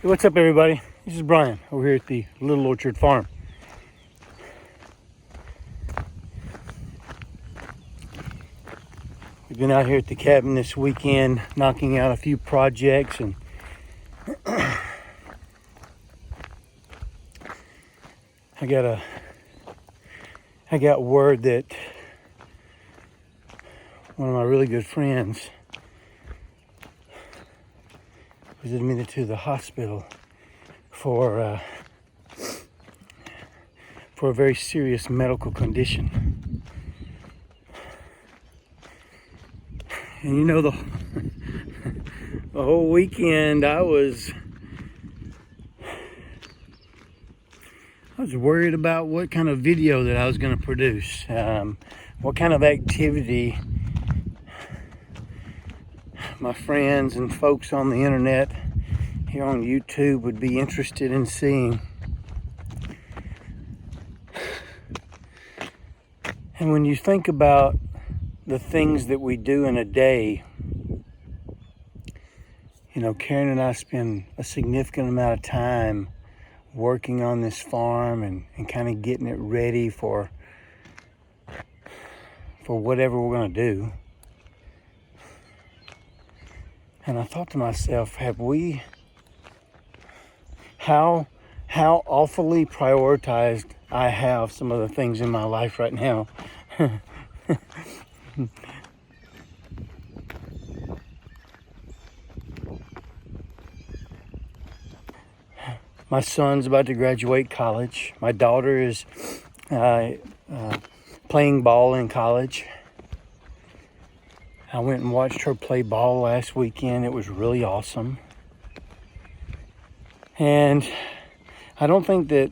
Hey, what's up, everybody? This is Brian over here at the Little Orchard Farm. We've been out here at the cabin this weekend, knocking out a few projects, and I got word that one of my really good friends was admitted to the hospital for a very serious medical condition. And you know, the whole weekend I was worried about what kind of video that I was going to produce, what kind of activity my friends and folks on the internet here on YouTube would be interested in seeing. And when you think about the things that we do in a day, you know, Karen and I spend a significant amount of time working on this farm and kind of getting it ready for whatever we're going to do. And I thought to myself, how awfully prioritized I have some of the things in my life right now. My son's about to graduate college. My daughter is playing ball in college. I went and watched her play ball last weekend. It was really awesome. And I don't think that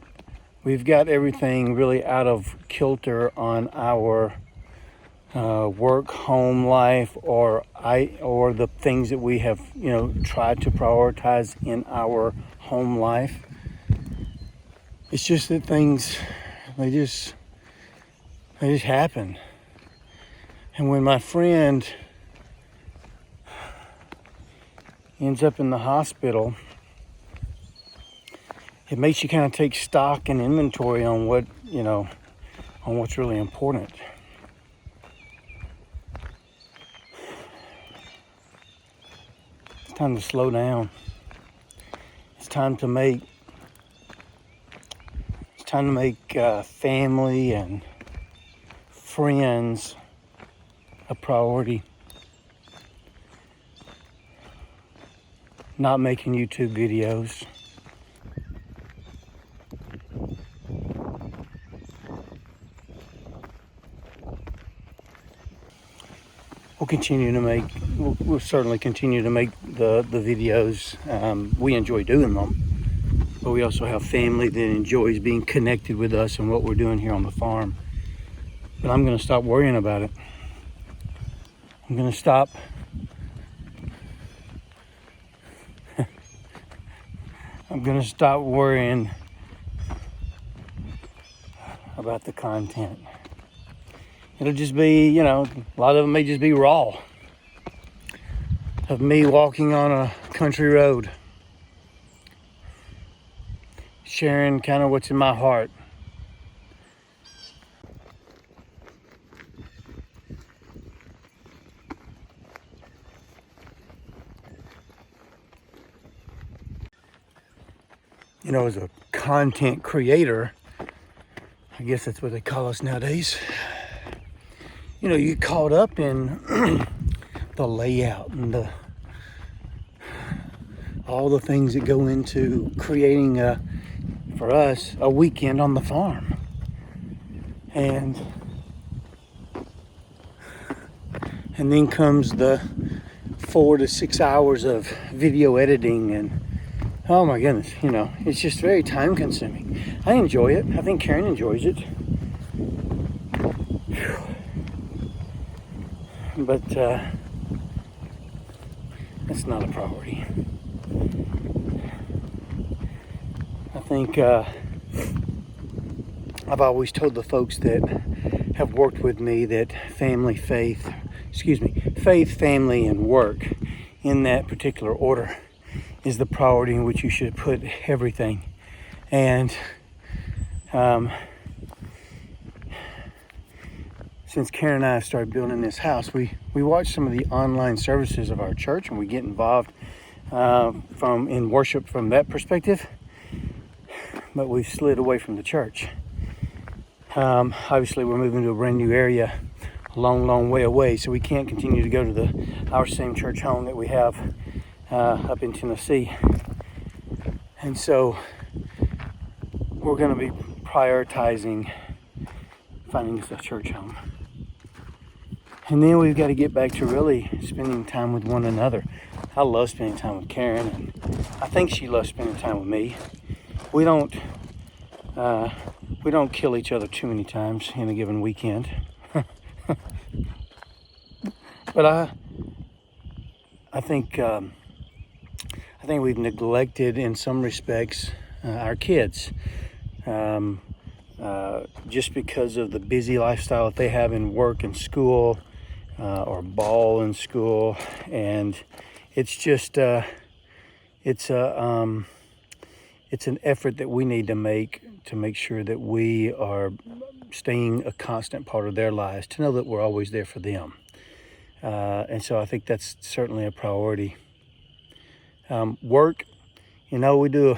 we've got everything really out of kilter on our work, home life, or the things that we have, you know, tried to prioritize in our home life. It's just that things, they just happen. And when my friend ends up in the hospital, it makes you kind of take stock and inventory on what, you know, on what's really important. It's time to slow down. It's time to make family and friends a priority. Not making YouTube videos. We'll certainly continue to make the videos. We enjoy doing them, but we also have family that enjoys being connected with us and what we're doing here on the farm. But I'm going to stop worrying about it. I'm going to stop worrying about the content. It'll just be, you know, a lot of it may just be raw of me walking on a country road, sharing kind of what's in my heart. You know, as a content creator, I guess that's what they call us nowadays. You know, you get caught up in the layout and all the things that go into creating, for us, a weekend on the farm. And then comes the 4 to 6 hours of video editing, and oh my goodness, you know, it's just very time consuming. I enjoy it. I think Karen enjoys it. But it's not a priority. I think I've always told the folks that have worked with me that faith, family, and work, in that particular order, is the priority in which you should put everything. And since Karen and I started building this house, we watch some of the online services of our church, and we get involved in worship from that perspective. But we've slid away from the church. Obviously, we're moving to a brand new area, a long way away, so we can't continue to go to our same church home that we have up in Tennessee. And so we're going to be prioritizing finding us a church home. And then we've got to get back to really spending time with one another. I love spending time with Karen, and I think she loves spending time with me. We don't kill each other too many times in a given weekend. But I think we've neglected in some respects our kids, just because of the busy lifestyle that they have in work and school, or ball in school, and it's just it's an effort that we need to make sure that we are staying a constant part of their lives, to know that we're always there for them. And so I think that's certainly a priority. Work, we do.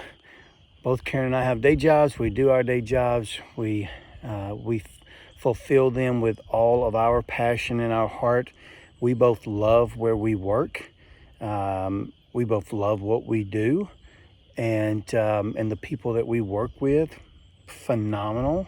Both Karen and I have day jobs. We do our day jobs. We fulfill them with all of our passion in our heart. We both love where we work. We both love what we do, and the people that we work with, phenomenal.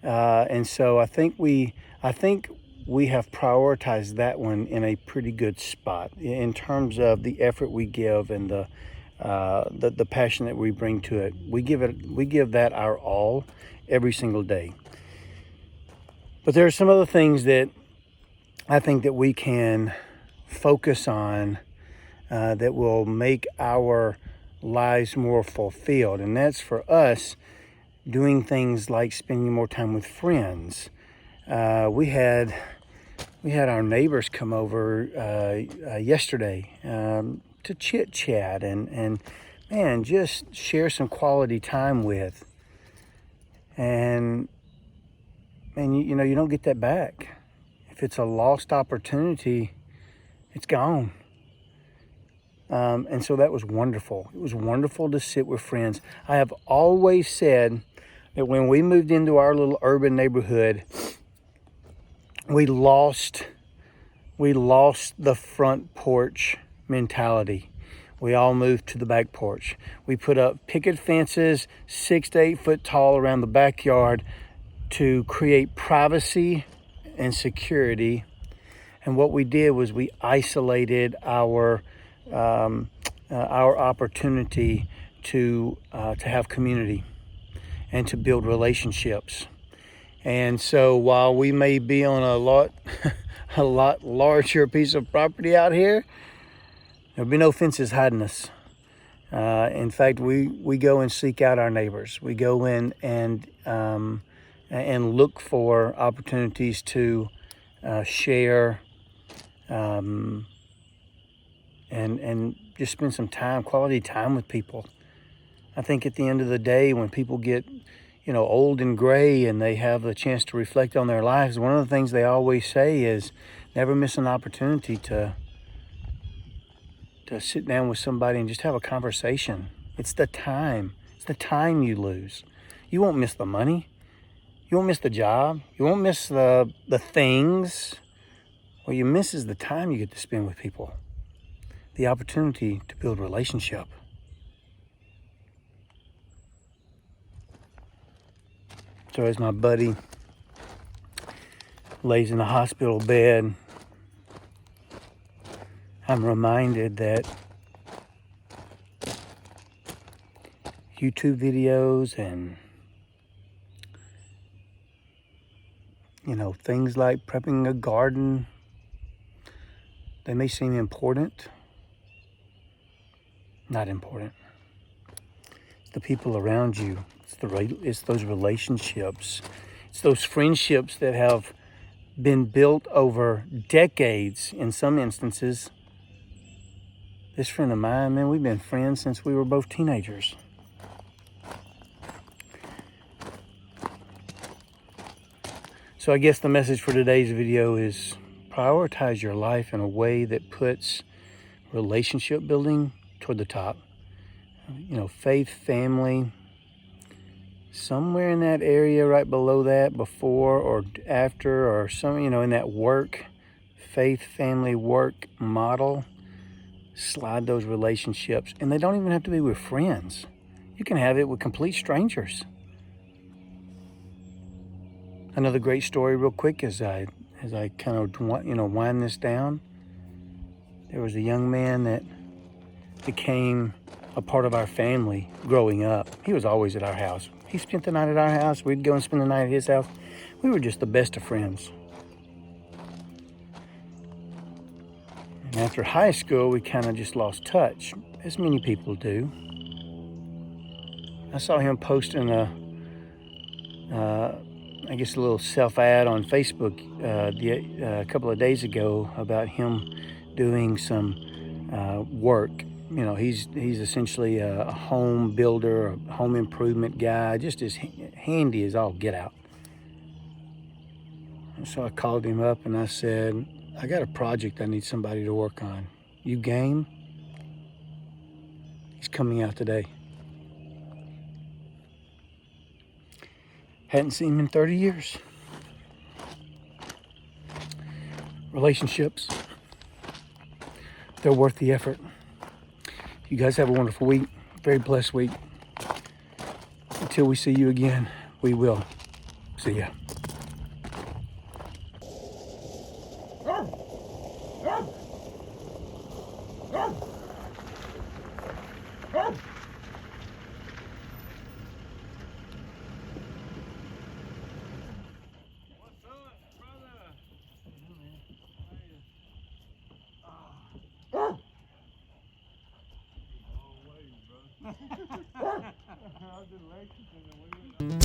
And so I think we have prioritized that one in a pretty good spot in terms of the effort we give and the passion that we bring to it. We give that our all every single day. But there are some other things that I think that we can focus on that will make our lives more fulfilled, and that's for us doing things like spending more time with friends. We had our neighbors come over yesterday to chit chat and man, just share some quality time with. And you don't get that back. If it's a lost opportunity, it's gone. And so that was wonderful. It was wonderful to sit with friends. I have always said that when we moved into our little urban neighborhood, we lost the front porch mentality. We all moved to the back porch. We put up picket fences 6 to 8 foot tall around the backyard to create privacy and security. And what we did was we isolated our opportunity to have community and to build relationships. And so while we may be on a lot larger piece of property out here, there'll be no fences hiding us. In fact, we go and seek out our neighbors. We go in and look for opportunities to share and just spend some quality time with people. I think at the end of the day, when people get old and gray and they have a chance to reflect on their lives, one of the things they always say is never miss an opportunity to sit down with somebody and just have a conversation. It's the time you lose. You won't miss the money. You won't miss the job. You won't miss the things. What you miss is the time you get to spend with people. The opportunity to build relationship. So as my buddy lays in a hospital bed, I'm reminded that YouTube videos and things like prepping a garden, they may seem important. Not important. It's the people around you. It's those relationships. It's those friendships that have been built over decades in some instances This friend of mine, man, we've been friends since we were both teenagers. So I guess the message for today's video is prioritize your life in a way that puts relationship building toward the top. You know, faith, family, somewhere in that area right below that, before or after, or some, you know, in that work, faith, family, work model, slide those relationships. And they don't even have to be with friends. You can have it with complete strangers. Another great story real quick as I kind of, you know, wind this down. There was a young man that became a part of our family growing up. He was always at our house. He spent the night at our house. We'd go and spend the night at his house. We were just the best of friends. And after high school, we kind of just lost touch, as many people do. I saw him posting I guess a little self-ad on Facebook a couple of days ago about him doing some work. You know, he's essentially a home builder, a home improvement guy, just as handy as all get out. And so I called him up and I said, I got a project I need somebody to work on. You game? He's coming out today. Hadn't seen him in 30 years. Relationships, they're worth the effort. You guys have a wonderful week, very blessed week. Until we see you again, we will. See ya. How's the legs in the way?